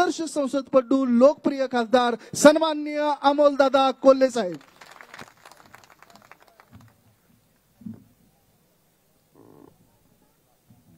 आदर्श संसदपटू लोकप्रिय खासदार सन्माननीय अमोलदादा कोल्हे साहेब।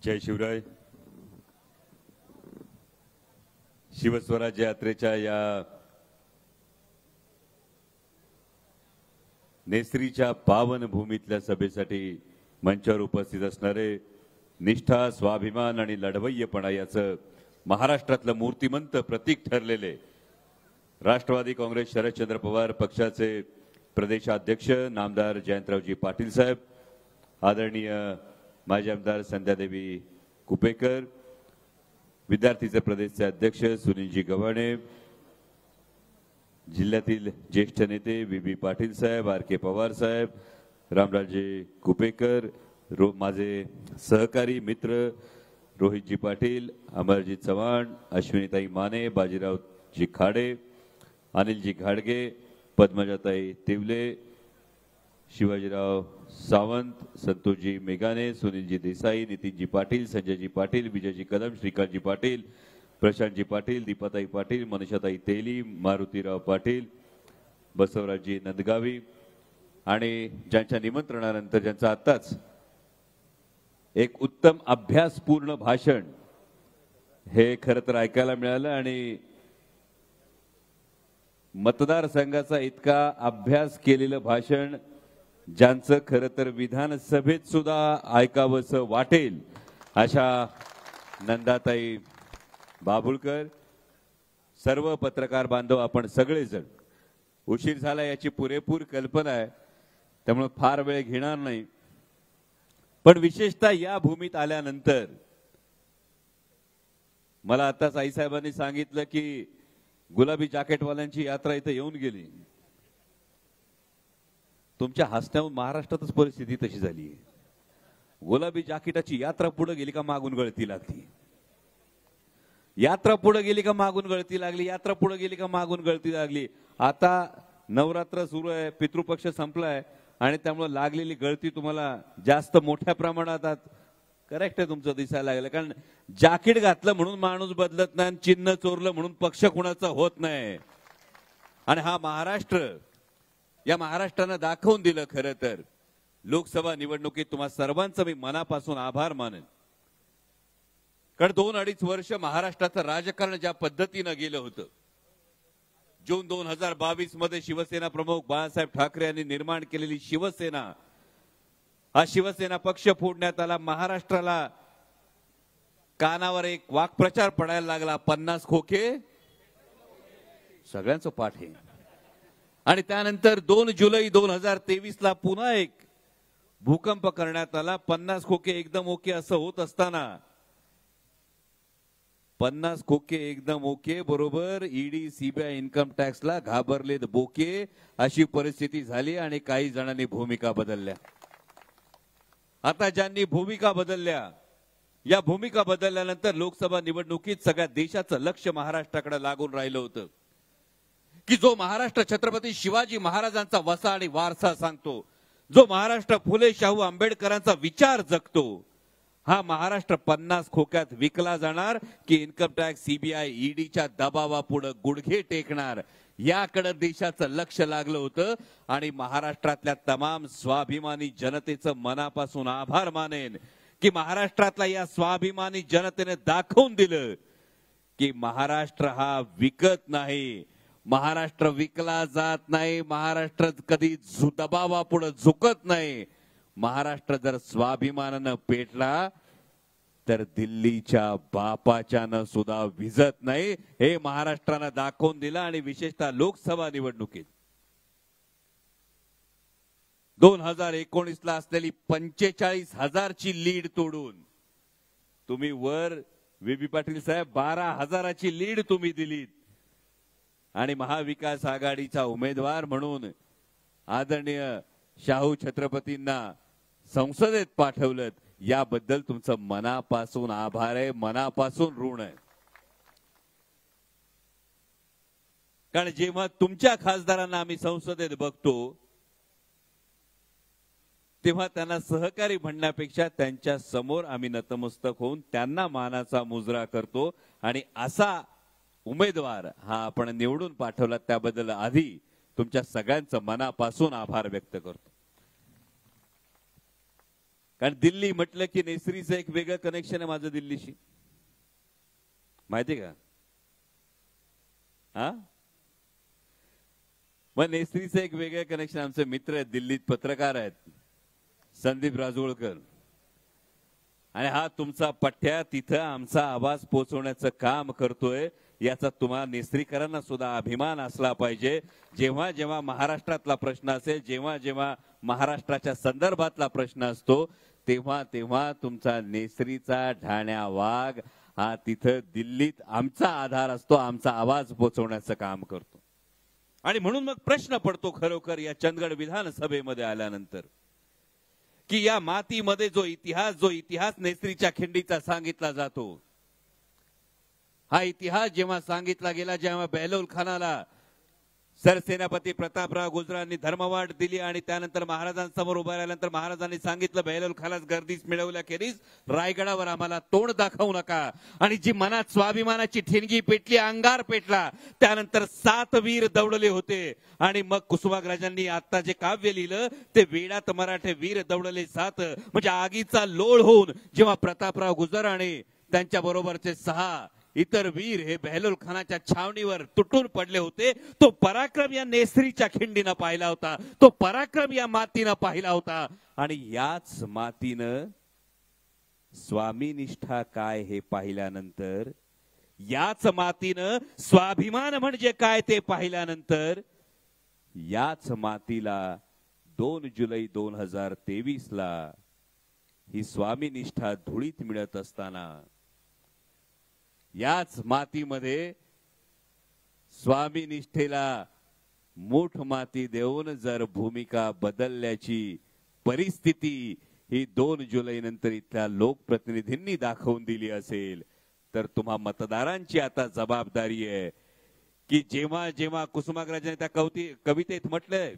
जय शिवराय। शिवस्वराज्य यात्रेच्या या नेसरीच्या पावन भूमीतल्या सभेसाठी मंचावर उपस्थित असणारे निष्ठा, स्वाभिमान आणि लढवय्यपणा याचं महाराष्ट्रातलं मूर्तिमंत प्रतीक ठरलेले राष्ट्रवादी काँग्रेस शरदचंद्र पवार पक्षाचे प्रदेशाध्यक्ष नामदार जयंतरावजी पाटील साहेब, आदरणीय माजी आमदार संध्यादेवी कुपेकर, विद्यार्थीचे प्रदेशचे अध्यक्ष सुनीलजी गव्हाणे, जिल्ह्यातील ज्येष्ठ नेते व्ही पाटील साहेब, आर के पवार साहेब, रामराजे कुपेकर, माझे सहकारी मित्र रोहितजी पाटील, अमरजी चव्हाण, अश्विनीताई माने, बाजीरावजी खाडे, अनिलजी घाडगे, पद्मजाताई तिवले, शिवाजीराव सावंत, संतोषजी मेघाने, सुनीलजी देसाई, नितीनजी पाटील, संजयजी पाटील, विजयजी कदम, श्रीकांतजी पाटील, प्रशांतजी पाटील, दीपाताई पाटील, मनीषाताई तेली, मारुतीराव पाटील, बसवराजजी नंदगावी आणि ज्यांच्या निमंत्रणानंतर ज्यांचं आत्ताच एक उत्तम अभ्यासपूर्ण भाषण हे खरं तर ऐकायला मिळालं आणि मतदारसंघाचा इतका अभ्यास केलेलं भाषण ज्यांचं खरं तर विधानसभेत सुद्धा ऐकावंसं वाटेल अशा नंदाताई बाबुळकर, सर्व पत्रकार बांधव आपण सगळेजण, उशीर झाला याची पुरेपूर कल्पना आहे त्यामुळे फार वेळ घेणार नाही, पण विशेषतः या भूमीत आल्यानंतर मला आताच आईसाहेबांनी सांगितलं की गुलाबी जॅकेटवाल्यांची यात्रा इथे येऊन गेली। तुमच्या हसण्याहून महाराष्ट्रातच परिस्थिती तशी झाली आहे। गुलाबी जॅकेटाची यात्रा पुढे गेली का मागून गळती लागली, यात्रा पुढे गेली का मागून गळती लागली, यात्रा पुढे गेली का मागून गळती लागली। आता नवरात्र सुरू आहे, पितृपक्ष संपलाय आणि त्यामुळे लागलेली गळती तुम्हाला जास्त मोठ्या प्रमाणात करेक्ट आहे तुमचं दिसायला लागलं, कारण जॅकेट घातलं म्हणून माणूस बदलत नाही, चिन्ह चोरलं म्हणून पक्ष कुणाचा होत नाही। आणि हा महाराष्ट्र, या महाराष्ट्रानं दाखवून दिलं खरं तर लोकसभा निवडणुकीत तुम्हा सर्वांचं मी मनापासून आभार मानेन, कारण 2-2.5 वर्ष महाराष्ट्राचं राजकारण ज्या पद्धतीनं गेलं होतं, जून 2022 मध्ये शिवसेना प्रमुख बाळासाहेब ठाकरे यांनी निर्माण केलेली शिवसेना, हा शिवसेना पक्ष फोडण्यात आला, महाराष्ट्राला कानावर एक वाक्प्रचार पडायला लागला, 50 खोके सगळ्यांचं पाठ आहे। आणि त्यानंतर 2 जुलै 2023 ला पुन्हा एक भूकंप करण्यात आला, 50 खोके एकदम ओके असं होत असताना 50 खोके एकदम ओके बरोबर ईडी सीबीआय इन्कम टॅक्सला घाबरलेत बोके अशी परिस्थिती झाली आणि काही जणांनी भूमिका बदलल्या। आता ज्यांनी भूमिका बदलल्या, या भूमिका बदलल्यानंतर लोकसभा निवडणुकीत सगळ्या देशाचं लक्ष महाराष्ट्राकडे लागून राहिलं होतं की जो महाराष्ट्र छत्रपती शिवाजी महाराजांचा वसा आणि वारसा सांगतो, जो महाराष्ट्र फुले शाहू आंबेडकरांचा विचार जगतो, हा महाराष्ट्र 50 खोक्यात विकला जाणार की इन्कम टॅक्स सीबीआय ईडीच्या दबावापुढे गुडघे टेकणार, याकडे देशाचं लक्ष लागलं होतं। आणि महाराष्ट्रातल्या तमाम स्वाभिमानी जनतेचं मनापासून आभार मानेन की महाराष्ट्रातल्या या स्वाभिमानी जनतेने दाखवून दिलं की महाराष्ट्र हा विकत नाही, महाराष्ट्र विकला जात नाही, महाराष्ट्र कधी दबावापुढे झुकत नाही। महाराष्ट्र जर स्वाभिमानानं पेटला तर दिल्लीच्या बापाच्यानं सुद्धा विजत नाही, हे महाराष्ट्रानं दाखवून दिलं। आणि विशेषतः लोकसभा निवडणुकीत 2019 ला असलेली 45,000 ची लीड तोडून तुम्ही वर व्ही पाटील साहेब 12,000ची लीड तुम्ही दिलीत आणि महाविकास आघाडीचा उमेदवार म्हणून आदरणीय शाहू छत्रपतींना संसदेत पाठवलं, याबद्दल तुमचं मनापासून आभार आहे, मनापासून ऋण आहे। कारण जेव्हा तुमच्या खासदारांना आम्ही संसदेत बघतो तेव्हा त्यांना सहकारी म्हणण्यापेक्षा त्यांच्या समोर आम्ही नतमस्तक होऊन त्यांना मानाचा मुजरा करतो आणि असा उमेदवार हा आपण निवडून पाठवला त्याबद्दल आधी तुमच्या सगळ्यांचं मनापासून आभार व्यक्त करतो. कारण दिल्ली म्हटलं की नेसरीचं एक वेगळं कनेक्शन आहे माझं दिल्लीशी, माहिती का? हा, मग नेसरीचं एक वेगळं कनेक्शन. आमचे मित्र आहेत, दिल्लीत पत्रकार आहेत, संदीप राजूळकर, आणि हा तुमचा पठ्ठ्या तिथं आमचा आवाज पोहोचवण्याचं काम करतोय. याचा तुम्हाला नेसरीकरांना सुद्धा अभिमान असला पाहिजे. जेव्हा जेव्हा महाराष्ट्रातला प्रश्न असेल, जेव्हा जेव्हा महाराष्ट्राच्या संदर्भातला प्रश्न असतो, तेव्हा तेव्हा तुमचा नेसरीचा ढाण्या वाघ हा तिथं दिल्लीत आमचा आधार असतो, आमचा आवाज पोहोचवण्याचं काम करतो. आणि म्हणून मग प्रश्न पडतो खरोखर या चंदगड विधानसभेमध्ये आल्यानंतर की या मातीमध्ये जो इतिहास नेसरीच्या खिंडीचा सांगितला जातो, हा इतिहास जेव्हा सांगितला गेला, जेव्हा बेहलोल खानाला सरसेनापती प्रतापराव गुजरांनी धर्मवाट दिली आणि त्यानंतर महाराजांसमोर उभा राहिल्यानंतर महाराजांनी सांगितलं बेहलोल खानास गर्दीस मिळवल्याखेरीज रायगडावर आम्हाला तोंड दाखवू नका. आणि जी मनात स्वाभिमानाची ठिणगी पेटली, अंगार पेटला, त्यानंतर 7 वीर दौडले होते. आणि मग कुसुमाग्रजांनी आता जे काव्य लिहिलं ते वेडात मराठे वीर दौडले 7, म्हणजे आगीचा लोळ होऊन जेव्हा प्रतापराव गुजर आणि त्यांच्या बरोबरचे 6 इतर वीर हे बेहलोल खानाच्या छावणीवर तुटून पडले होते, तो पराक्रम या नेसरीच्या खिंडीनं पाहिला होता, तो पराक्रम या मातीनं पाहिला होता. आणि याच मातीनं स्वामीनिष्ठा काय हे पाहिल्यानंतर, याच मातीनं स्वाभिमान म्हणजे काय ते पाहिल्यानंतर, याच मातीला 2 जुलै 2023 ला ही स्वामीनिष्ठा धुळीत मिळत असताना, याच मातीमध्ये स्वामी निष्ठेला मूठ माती देऊन जर भूमिका बदलल्याची परिस्थिती ही 2 जुलै नंतर इथल्या लोकप्रतिनिधींनी दाखवून दिली असेल, तर तुम्हा मतदारांची आता जबाबदारी आहे की जेव्हा जेव्हा कुसुमाग्रजांनी त्या कवितेत म्हटलंय,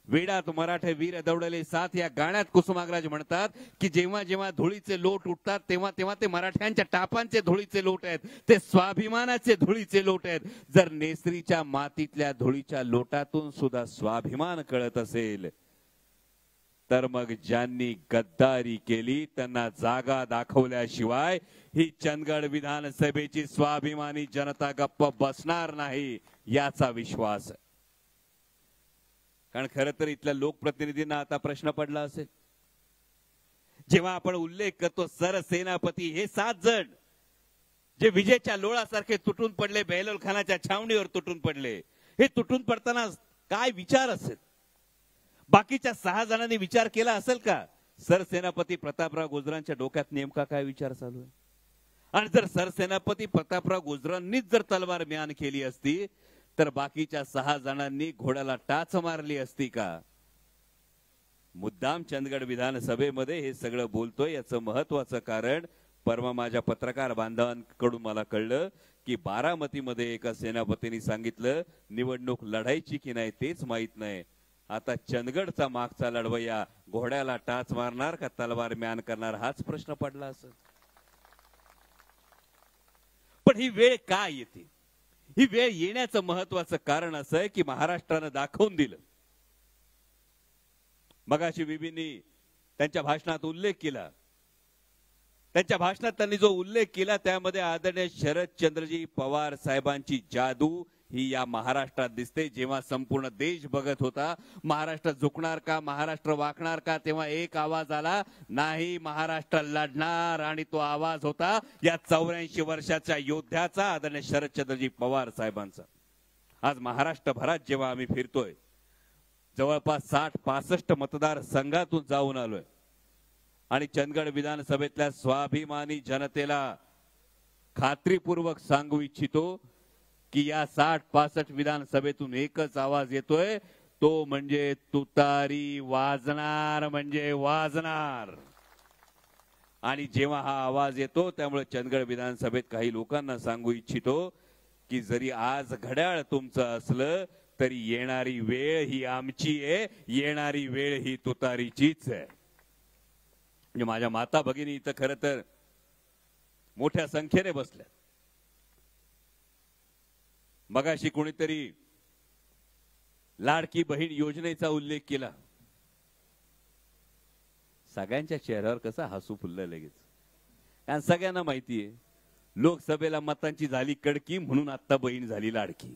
वेडात मराठे वीर दौडले 7, या गाण्यात कुसुमाग्रज म्हणतात की जेव्हा जेव्हा धुळीचे लोट उठतात तेव्हा तेव्हा ते मराठ्यांच्या टापांचे धुळीचे लोट आहेत, ते स्वाभिमानाचे धुळीचे लोट आहेत. जर नेसरीच्या मातीतल्या धुळीच्या लोटातून सुद्धा स्वाभिमान कळत असेल, तर मग ज्यांनी गद्दारी केली त्यांना जागा दाखवल्याशिवाय ही चंदगड विधानसभेची स्वाभिमानी जनता गप्प बसणार नाही याचा विश्वास. कारण खरं तर इथल्या लोकप्रतिनिधींना आता प्रश्न पडला असेल, जेव्हा आपण उल्लेख करतो सरसेनापती हे 7 जण जे विजेच्या लोळासारखे तुटून पडले, बेहलोल खानाच्या छावणीवर तुटून पडले, हे तुटून पडताना काय विचार असेल? बाकीच्या 6 जणांनी विचार केला असेल का? सरसेनापती प्रतापराव गुजरांच्या डोक्यात नेमका काय विचार चालू आहे? आणि जर सरसेनापती प्रतापराव गुजरांनीच जर तलवार म्यान केली असती, तर बाकीच्या 6 जणांनी घोड्याला टाच मारली असती का? मुद्दाम चंदगड विधानसभेमध्ये हे सगळं बोलतोय याचं महत्वाचं कारण, परवा माझ्या पत्रकार बांधवांकडून मला कळलं की बारामतीमध्ये एका सेनापतींनी सांगितलं निवडणूक लढायची की नाही तेच माहित नाही. आता चंदगडचा मागचा लढवय्या घोड्याला टाच मारणार का तलवार म्यान करणार हाच प्रश्न पडला असेल. पण ही वेळ काय येते? ही वेळ येण्याचं महत्वाचं कारण असं आहे की महाराष्ट्रानं दाखवून दिलं. मगाशी बीबींनी त्यांच्या भाषणात उल्लेख केला, त्यांच्या भाषणात त्यांनी जो उल्लेख केला त्यामध्ये आदरणीय शरदचंद्रजी पवार साहेबांची जादू ही या महाराष्ट्रात दिसते. जेव्हा संपूर्ण देश बघत होता महाराष्ट्र झुकणार का, महाराष्ट्र वाकणार का, तेव्हा एक आवाज आला, नाही महाराष्ट्र लढणार. आणि तो आवाज होता या 84 वर्षाच्या योद्ध्याचा, आदरणीय शरदचंद्रजी पवार साहेबांचा. आज महाराष्ट्रभरात जेव्हा आम्ही फिरतोय, जवळपास 60-65 मतदार संघातून जाऊन आलोय आणि चंदगड विधानसभेतल्या स्वाभिमानी जनतेला खात्रीपूर्वक सांगू इच्छितो की या 60-65 विधानसभेतून एकच आवाज येतोय, तो म्हणजे तुतारी वाजणार म्हणजे वाजणार. आणि जेव्हा हा आवाज येतो त्यामुळे चंदगड विधानसभेत काही लोकांना सांगू इच्छितो की जरी आज घड्याळ तुमचं असलं तरी येणारी वेळ ही आमची आहे, येणारी वेळ ही तुतारीचीच आहे. म्हणजे माझ्या माता भगिनी इथं खरं तर मोठ्या संख्येने बसल्या. मगाशी कोणीतरी लाडकी बहीण योजनेचा उल्लेख केला. सगळ्यांच्या चेहऱ्यावर कसा हसू फुललं लगेच. कारण सगळ्यांना माहिती आहे लोकसभेला मतांची झाली कडकी म्हणून आता बहीण झाली लाडकी.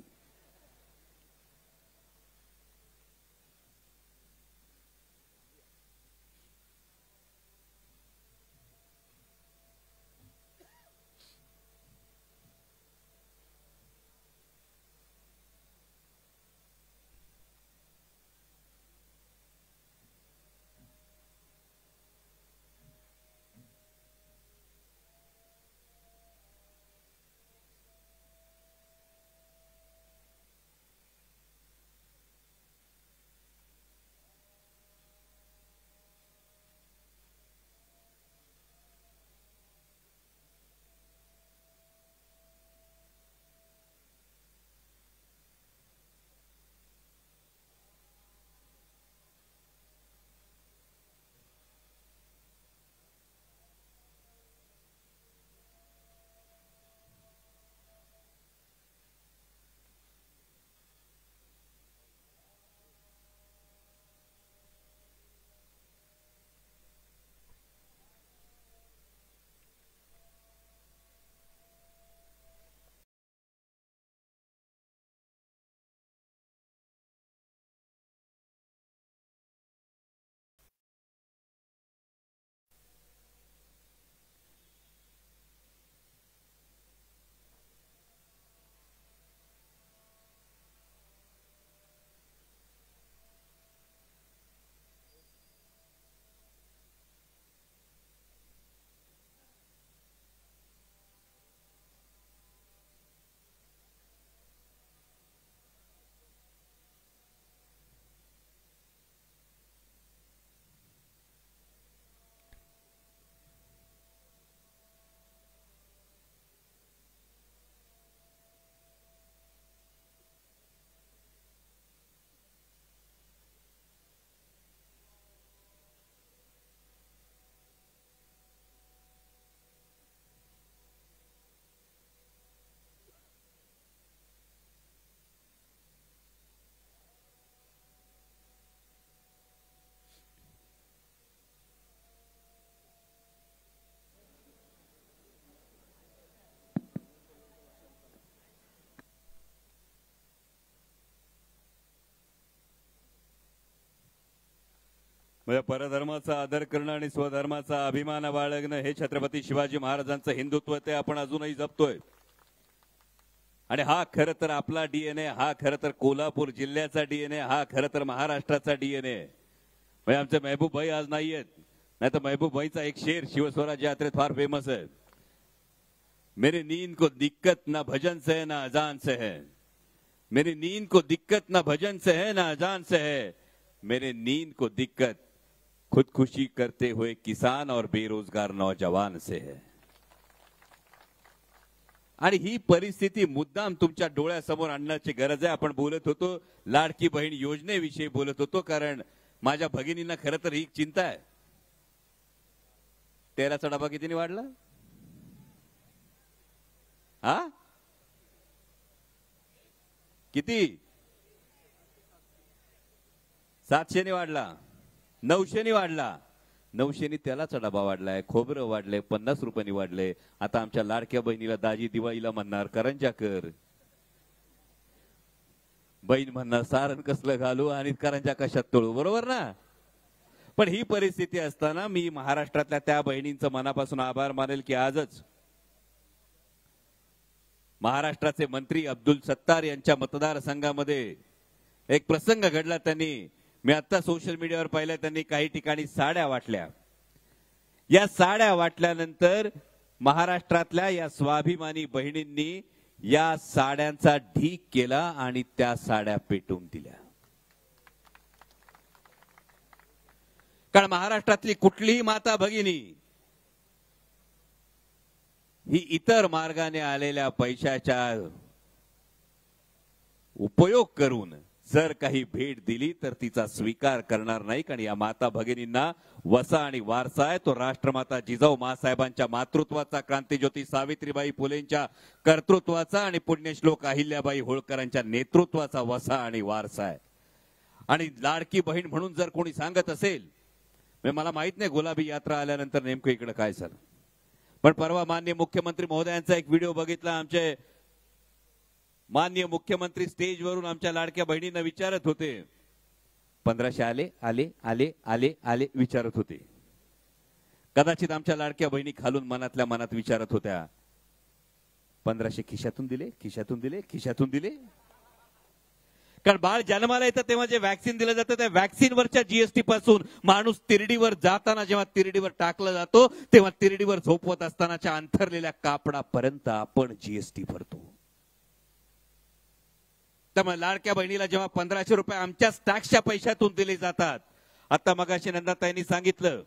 म्हणजे परधर्माचा आदर करणं आणि स्वधर्माचा अभिमान बाळगणं हे छत्रपती शिवाजी महाराजांचं हिंदुत्व ते आपण अजूनही जपतोय. आणि हा खरं तर आपला डीएनए, हा खरं तर कोल्हापूर जिल्ह्याचा डीएनए, हा खरं तर महाराष्ट्राचा डीएनए. म्हणजे आमचे महबूब भाई आज नाहीयेत, नाही तर महबूब भाईचा एक शेर शिवस्वराज यात्रेत फार फेमस आहे. मेरी नींद को दिक्कत ना भजन से है ना अजान से है. मेरी नींद को दिक्कत ना भजन से है ना अजान से है. मेरे नींद को दिक्कत खुदकुशी करते हुए किसान और बेरोजगार नौजवान से है. आणि ही परिस्थिती मुद्दाम तुमच्या डोळ्यासमोर आणण्याची गरज आहे. आपण बोलत होतो लाडकी बहीण योजनेविषयी बोलत होतो, कारण माझ्या भगिनींना खरं तर ही चिंता आहे. 13चा डबा कितीने वाढला? हा किती? 700ने वाढला, 900ने वाढला. 900ने त्यालाचा डबा वाढलाय, खोबरं वाढलंय, 50 रुपयांनी वाढले. आता आमच्या लाडक्या बहिणीला दाजी दिवाळीला म्हणणार करंजा कर, बहीण म्हणणार सारण कसलं घालू आणि करंजा कशात तळू, बरोबर ना? पण ही परिस्थिती असताना मी महाराष्ट्रातल्या त्या बहिणींचं मनापासून आभार मानेल की आजच महाराष्ट्राचे मंत्री अब्दुल सत्तार यांच्या मतदारसंघामध्ये एक प्रसंग घडला. त्यांनी, मी आता सोशल मीडियावर पाहिलं, त्यांनी काही ठिकाणी साड्या वाटल्या. या साड्या वाटल्यानंतर महाराष्ट्रातल्या या स्वाभिमानी बहिणींनी या साड्यांचा ढीक केला आणि त्या साड्या पेटवून दिल्या. कारण महाराष्ट्रातली कुठलीही माता भगिनी ही इतर मार्गाने आलेल्या पैशाचा उपयोग करून जर काही भेट दिली तर तिचा स्वीकार करणार नाही. कारण या माता भगिनींना वसा आणि वारसा आहे तो राष्ट्रमाता जिजाऊ मासाहेबांच्या मातृत्वाचा, क्रांतीज्योती सावित्रीबाई फुलेंच्या कर्तृत्वाचा आणि पुण्यश्लोक अहिल्याबाई होळकरांच्या नेतृत्वाचा वसा आणि वारसा आहे. आणि लाडकी बहीण म्हणून जर कोणी सांगत असेल, मला माहित नाही गुलाबी यात्रा आल्यानंतर नेमकं इकडे काय झालं, पण परवा माननीय मुख्यमंत्री महोदयांचा एक व्हिडिओ बघितला. आमचे माननीय मुख्यमंत्री स्टेजवरून आमच्या लाडक्या बहिणींना विचारत होते, 1500 आले आले आले आले आले विचारत होते. कदाचित आमच्या लाडक्या बहिणी खालून मनातल्या मनात विचारत होत्या, 1500 खिशातून दिले, खिशातून दिले, खिशातून दिले. कारण बाळ जन्माला येतं तेव्हा जे वॅक्सिन दिलं जातं त्या वॅक्सिनवरच्या जीएसटी पासून माणूस तिरडीवर जाताना जेव्हा तिरडीवर टाकला जातो तेव्हा तिरडीवर झोपवत असतानाच्या अंथरलेल्या कापडापर्यंत आपण जीएसटी भरतो. त्यामुळे लाडक्या बहिणीला जेव्हा 1500 रुपये आमच्याच टॅक्सच्या पैशातून दिले जातात, आता मगाशी नंदाताईंनी सांगितलं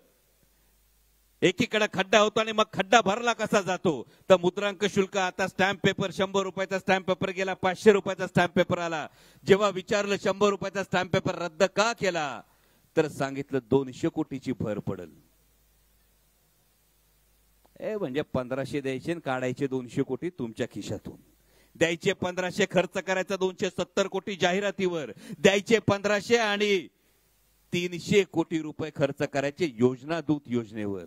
एकीकडे खड्डा होतो आणि मग खड्डा भरला कसा जातो, तर मुद्रांक शुल्क आता स्टॅम्प पेपर 100 रुपयाचा स्टॅम्प पेपर गेला, 500 रुपयाचा स्टॅम्प पेपर आला. जेव्हा विचारलं 100 रुपयाचा स्टॅम्प पेपर रद्द का केला, तर सांगितलं 200 कोटीची भर पडेल. म्हणजे 1500 द्यायचे आणि काढायचे 200 कोटी तुमच्या खिशातून. द्यायचे 1500 खर्च करायचा 270 कोटी जाहिरातीवर, द्यायचे 1500 आणि 300 कोटी रुपये खर्च करायचे योजना दूत योजनेवर.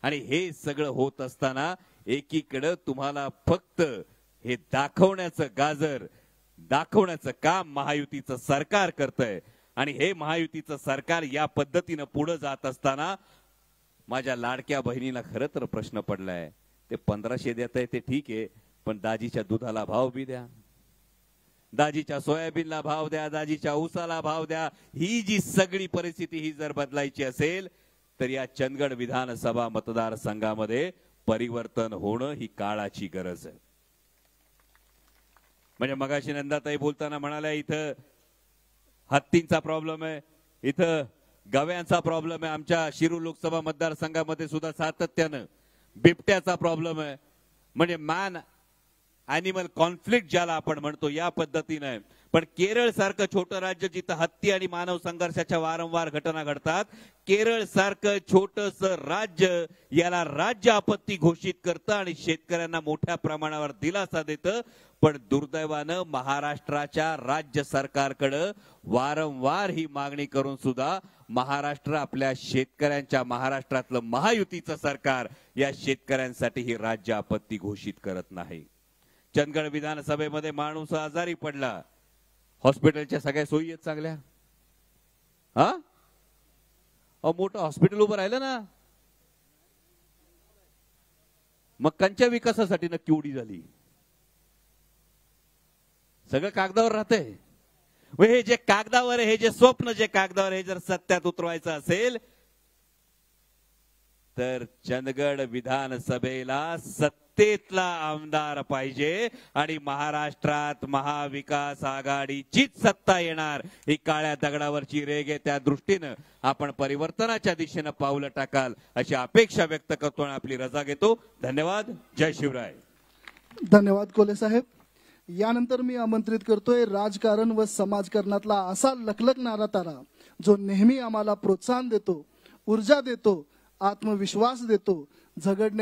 आणि हे सगळं होत असताना एकीकडे तुम्हाला फक्त हे दाखवण्याचं गाजर दाखवण्याचं काम महायुतीचं सरकार करतंय. आणि हे महायुतीचं सरकार या पद्धतीनं पुढे जात असताना माझ्या लाडक्या बहिणीला खरं तर प्रश्न पडलाय, ते 1500 देत आहे ते ठीक आहे, पण दाजीच्या दुधाला भाव बी द्या, दाजीच्या सोयाबीनला भाव द्या, दाजीच्या ऊसाला भाव द्या. ही जी सगळी परिस्थिती ही जर बदलायची असेल तर या चंदगड विधानसभा मतदारसंघामध्ये परिवर्तन होणं ही काळाची गरज आहे. म्हणजे मगाशी नंदाताई बोलताना म्हणाल्या इथं हत्तींचा प्रॉब्लेम आहे, इथं गव्यांचा प्रॉब्लेम आहे. आमच्या शिरूर लोकसभा मतदारसंघामध्ये सुद्धा सातत्यानं बिबट्याचा प्रॉब्लेम आहे. म्हणजे मॅन अॅनिमल कॉन्फ्लिक्ट ज्याला आपण म्हणतो या पद्धतीने. पण केरळ सारखं छोटं राज्य जिथं हत्ती आणि मानव संघर्षाच्या वारंवार घटना घडतात, केरळ सारखं छोटस राज्य याला राज्य आपत्ती घोषित करतं आणि शेतकऱ्यांना मोठ्या प्रमाणावर दिलासा देतं. पण दुर्दैवानं महाराष्ट्राच्या राज्य सरकारकडे वारंवार ही मागणी करून सुद्धा महाराष्ट्र आपल्या शेतकऱ्यांच्या, महाराष्ट्रातलं महायुतीचं सरकार या शेतकऱ्यांसाठी ही राज्य आपत्ती घोषित करत नाही. चंदगड विधानसभेमध्ये माणूस आजारी पडला, हॉस्पिटलच्या सगळ्या सोयी आहेत चांगल्या, मोठं हॉस्पिटल उभं राहिलं ना, मग कंच्या विकासासाठी नक्की उडी झाली. सगळं कागदावर राहतंय. हे जे कागदावर हे जे स्वप्न जे कागदावर हे जर सत्यात उतरवायचं असेल तर चंदगड विधानसभेला सत्तेतला आमदार पाहिजे आणि महाराष्ट्रात महाविकास आघाडीचीच सत्ता येणार. ही काळ्या दगडावरची रेग आहे, त्या दृष्टीनं आपण परिवर्तनाच्या दिशेनं पावलं टाकाल अशी अपेक्षा व्यक्त करतो आणि आपली रजा घेतो. धन्यवाद. जय शिवराय. धन्यवाद कोले साहेब. यानंतर मी आमंत्रित करतोय राजकारण व समाजकारणातला असा लखलखणारा तारा जो नेहमी आम्हाला प्रोत्साहन देतो, ऊर्जा देतो, आत्मविश्वास देतो, झगडणे